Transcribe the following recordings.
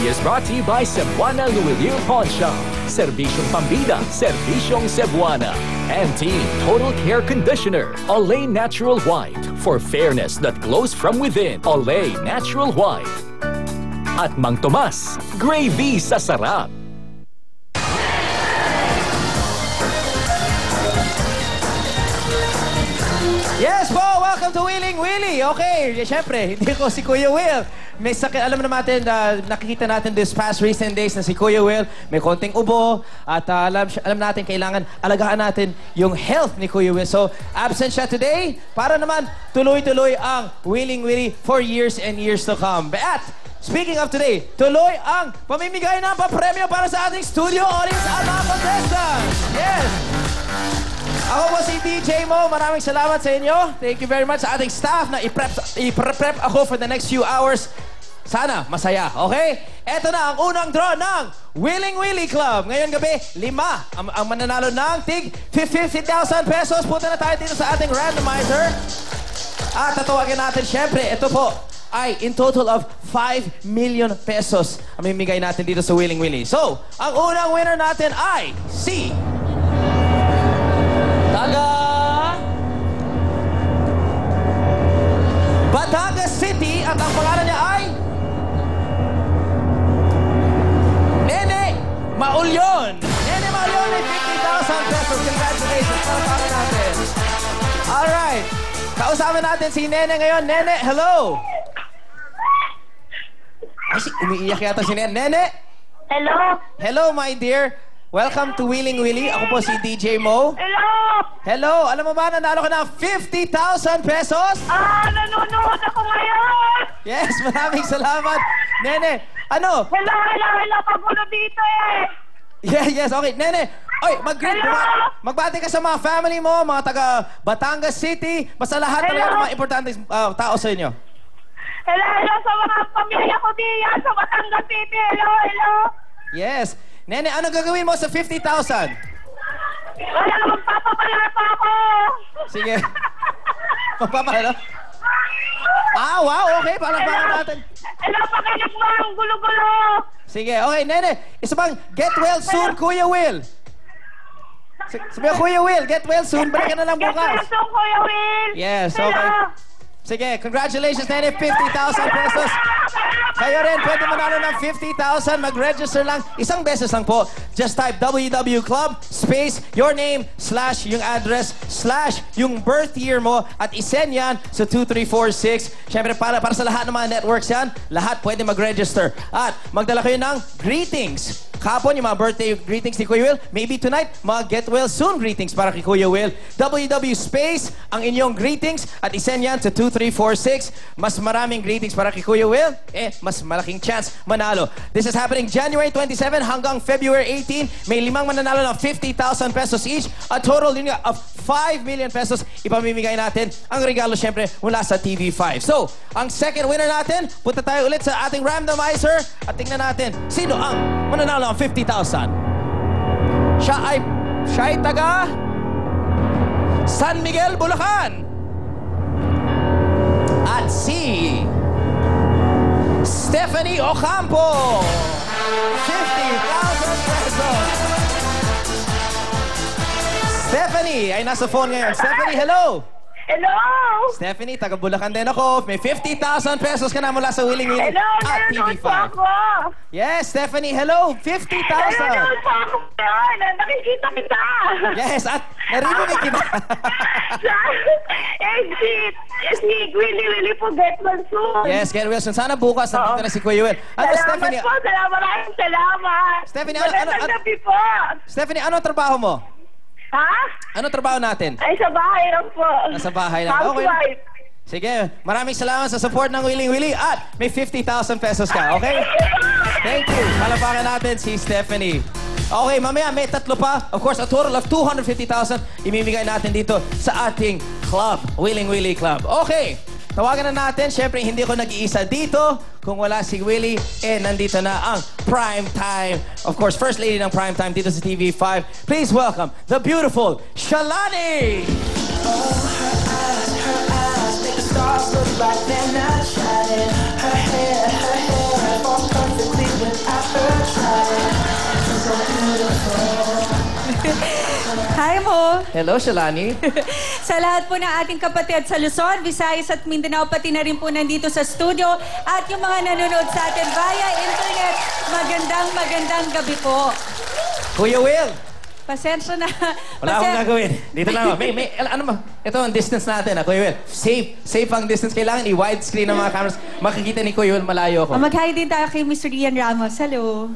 is brought to you by Cebuana Luwiliu Pawn Shop. Serbisyong Pambida, Serbisyong Cebuana. And Team Total Care Conditioner, Olay Natural White. For fairness that glows from within, Olay Natural White. At Mang Tomas, gravy sa sarap. Yes po! Welcome to Wheeling Willie! Okay, syempre, hindi ko si Kuya Will. May sakit, alam naman natin, nakikita natin this past recent days na si Kuya Will, may konting ubo, at alam natin, kailangan alagaan natin yung health ni Kuya Will. So, absent siya today, para naman tuloy-tuloy ang Wheeling Willie for years and years to come. At, speaking of today, tuloy ang pamimigay ng papremyo para sa ating studio audience at mga contestants! Yes! Ako po si DJ Mo. Maraming salamat sa inyo. Thank you very much sa ating staff na i-prep ako for the next few hours. Sana masaya, okay? Eto na ang unang draw ng Wheeling Willie Club. Ngayon gabi, 5 ang mananalo ng tig 50,000 pesos. Punta na tayo dito sa ating randomizer. At tatawagin natin, syempre, ito po ay in total of 5 million pesos ang mimigay natin dito sa Wheeling Willie. So, ang unang winner natin ay si Batangas City at ang pangalan niya ay Nene Maulyon. Nene Maulyon ay 50,000 pesos. Congratulations. Para natin. Alright. Kausapin natin si Nene ngayon. Nene, hello. Ay, umiiyak yata si Nene. Nene? Hello? Hello, my dear. Welcome to Wheeling Willie. Ako po si DJ Mo. Hello? Hello. Alam mo ba, nanalo ka ng 50,000 pesos? Nanonood ako ngayon! Yes, maraming salamat. Nene, ano? Hello, pagulo dito eh! Yes, okay. Nene, oy, magbati ka sa mga family mo, mga taga Batangas City, basta lahat talaga ng mga importante tao sa inyo. Hello sa mga pamilya ko diyan sa Batangas City. Hello. Yes. Nene, ano gagawin mo sa 50,000? Wala, magpapapala pa ako! Sige. Magpapala? Wow, okay. Palakpakan natin. Hello, pakinig mo ang gulo-gulo! Sige, okay, Nene. Isa pang get well soon, Kuya Will. Sabi Kuya Will, get well soon. Balik ka na lang bukas. Get well soon, Kuya Will! Yes, okay. Sige, congratulations, Nene. 50,000 pesos. Kayo rin, pwede manalo ng 50,000. Mag-register lang. Isang beses lang po. Just type WW Club, space, your name, slash, yung address, slash, yung birth year mo, at isend yan sa 2346. Siyempre, para sa lahat ng mga networks yan, lahat pwede mag-register. At magdala kayo ng greetings. Kapon, yung mga birthday greetings ni Kuya Will. Maybe tonight, mga get well soon greetings para kay Kuya Will. WW Space, ang inyong greetings at isend yan sa 2346. Mas maraming greetings para kay Kuya Will, mas malaking chance manalo. This is happening January 27 hanggang February 18. May 5 mananalo ng 50,000 pesos each. A total yun nga of 5 million pesos ipamimigay natin. Ang regalo syempre mula sa TV5. So, ang second winner natin, punta tayo ulit sa ating randomizer at tingnan natin sino ang mananalo ng 50,000. Siya ay taga San Miguel, Bulacan. At si Stephanie Ocampo. 50,000 pesos. Stephanie ay nasa phone ngayon. Stephanie, hello! Hello! Stephanie, taga Bulacan din ako. May 50,000 pesos ka na mula sa Wheeling Willie at Nanonood TV5. po ako! Yes, Stephanie, hello! 50,000! Nanonood po ako ngayon! Nakikita kita! Yes, at narinig kita. Si Willie po, get well soon! Yes, Ken Wilson. Sana bukas nandito na si Kuya Will. Ano, Stephanie? Maraming salamat! Stephanie, Magandang gabi po! Stephanie, ano trabaho mo? Ha? Ano trabaho natin? Ay, sa bahay lang po. Nasa bahay lang. Okay. Housewife. Sige, maraming salamat sa support ng Wheeling Willie at may 50,000 pesos ka, okay? Thank you. Palapakan natin si Stephanie. Okay, mamaya may 3 pa. Of course, a total of 250,000 imimigay natin dito sa ating club, Wheeling Willie Club. Okay, tawagan na natin. Siyempre, hindi ko nag-iisa dito. Kung wala si Willie, nandito na ang Prime Time. Of course, First Lady ng Prime Time dito sa TV5. Please welcome the beautiful Shalani! Oh, her eyes make the stars look like they're not shining. Her hair falls perfectly with Hi mo! Hello, Shalani. Sa lahat po ng ating kapatid sa Luzon, Visayas at Mindanao, pati na rin po nandito sa studio at yung mga nanonood sa atin via internet, magandang gabi po. Kuya Will. Pasensya na. Wala akong gagawin. Dito lang ako. Ano ba? Ito ang distance natin, Kuya Will. Safe ang distance. Kailangan i-widescreen ng mga cameras. Makikita ni Kuya Will, malayo ako. Mag-hi din tayo kay Mr. Rian Ramos. Hello.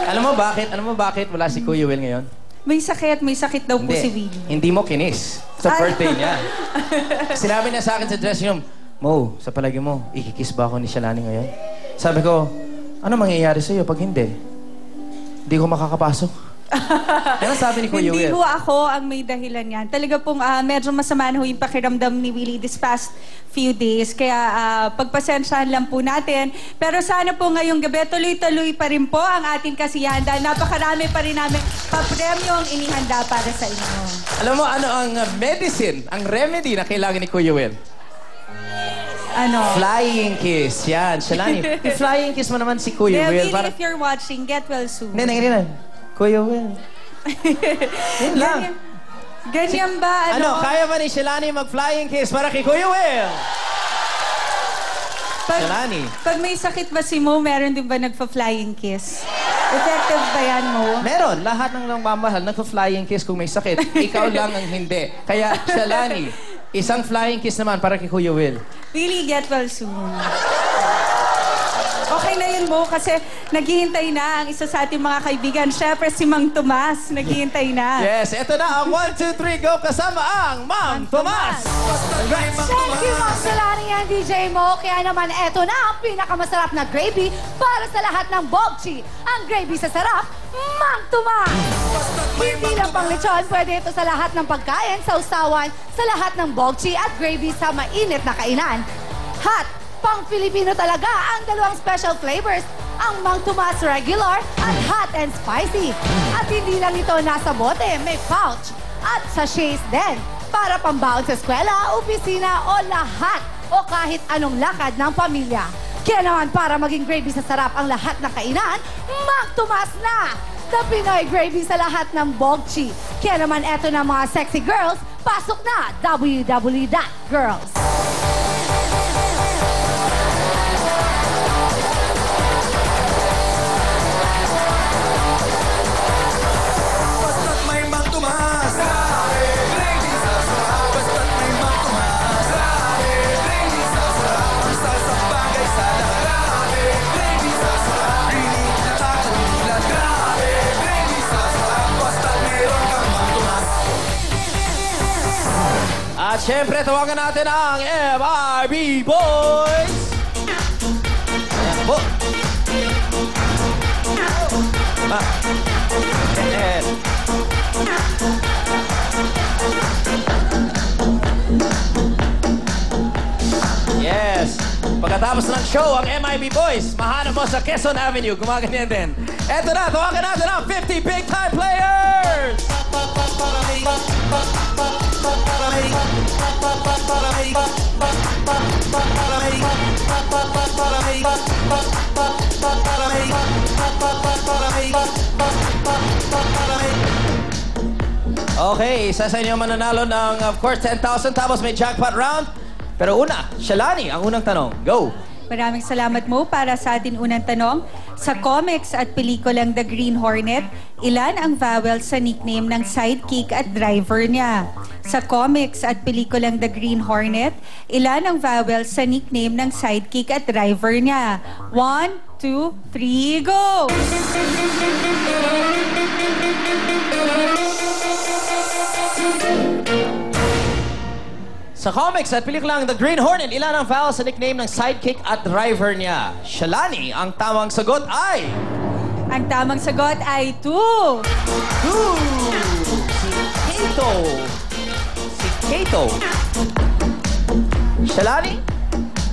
Alam mo bakit wala si Kuya Will ngayon? May sakit daw po si Willie. Hindi mo kinis. Sa birthday niya. Sinabi niya sa akin sa dressing room, Mo, sa palagi mo, ikikiss ba ako ni Shalani ngayon? Sabi ko, ano mangyayari sa'yo pag hindi? Hindi ko makakapasok. Ano sabi ni Kuya Will? Hindi ho ako ang may dahilan yan. Talaga pong medyo masama na ho yung pakiramdam ni Willie this past few days. Kaya pagpasensyahan lang po natin. Pero sana po ngayong gabi, tuloy-tuloy pa rin po ang ating kasiyahan dahil napakarami pa rin namin papremyo ang inihanda para sa inyo. Alam mo, ano ang medicine, ang remedy na kailangan ni Kuya Will? Ano? Flying kiss. Yan, Shalani. Flying kiss mo naman si Kuya Will. Willie, if you're watching, get well soon. Hindi. Kuya Will. Yan lang. Ganyan ba? Kaya ba ni Shalani mag-flying kiss para kay Kuya Will? Shalani. Pag may sakit ba si Mo, meron din ba nagpa-flying kiss? Effective ba yan, Mo? Meron. Lahat ng mamahal nagpa-flying kiss kung may sakit. Ikaw lang ang hindi. Kaya, Shalani, isang flying kiss naman para kay Kuya Will. Really get well soon. Okay na yun, Mo, kasi naghihintay na ang isa sa ating mga kaibigan. Siyempre, si Mang Tomas. Naghihintay na. Yes, ito na ang 1, 2, 3, go kasama ang Mang Tomas! Thank you, Ma'am Shalani and DJ Mo. Kaya naman, eto na ang pinakamasarap na gravy para sa lahat ng bogchi. Ang gravy sa sarap, Mang Tomas! Hindi lang pang lechon, pwede ito sa lahat ng pagkain, sa usawan, sa lahat ng bogchi at gravy sa mainit na kainan. Hot! Pang Filipino talaga ang dalawang special flavors, ang Mang Tomas Regular at Hot and Spicy. At hindi lang ito nasa bote, may pouch at sachets din para pambaon sa eskwela, opisina o lahat o kahit anong lakad ng pamilya. Kaya naman para maging gravy sa sarap ang lahat ng kainan, Mang Tomas na! The Pinoy gravy sa lahat ng bogchi. Kaya naman eto na mga sexy girls, pasok na www.girls. At syempre, tawagan natin ang MIB Boys! Ayan po. Yes. Pagkatapos ng show, ang MIB Boys, mahanap mo sa Quezon Avenue. Gumaganyan din. Eto na, tawagan natin ang 50 big-time players! Okay, isa sa inyo mananalo ng, of course, 10,000 tapos may jackpot round. Pero una, Shalani, ang unang tanong. Go! Maraming salamat, Mo, para sa ating unang tanong. Sa comics at pelikulang The Green Hornet, ilan ang vowels sa nickname ng sidekick at driver niya? Sa comics at pelikulang The Green Hornet, ilan ang vowels sa nickname ng sidekick at driver niya? 1, 2, 3, go! Sa comics at pelikulang The Green Hornet, ilan ang vowels sa nickname ng sidekick at driver niya? Shalani, ang tamang sagot ay... Ang tamang sagot ay 2. 2! Si Kato. Shalani,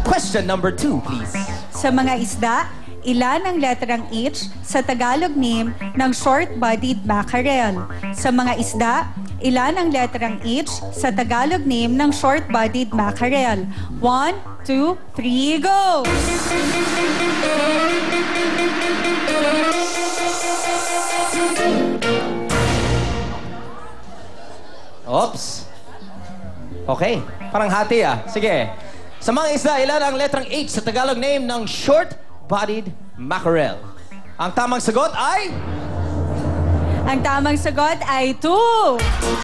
question number 2, please. Sa mga isda, ilan ang letrang H sa Tagalog name ng short-bodied mackerel? Sa mga isda, ilan ang letrang H sa Tagalog name ng short-bodied mackerel? 1, 2, 3, go! Oops. Okay, parang hati ah. Sige. Sa mga isda, ilan ang letrang H sa Tagalog name ng short-bodied mackerel? Ang tamang sagot ay... Ang tamang sagot ay 2.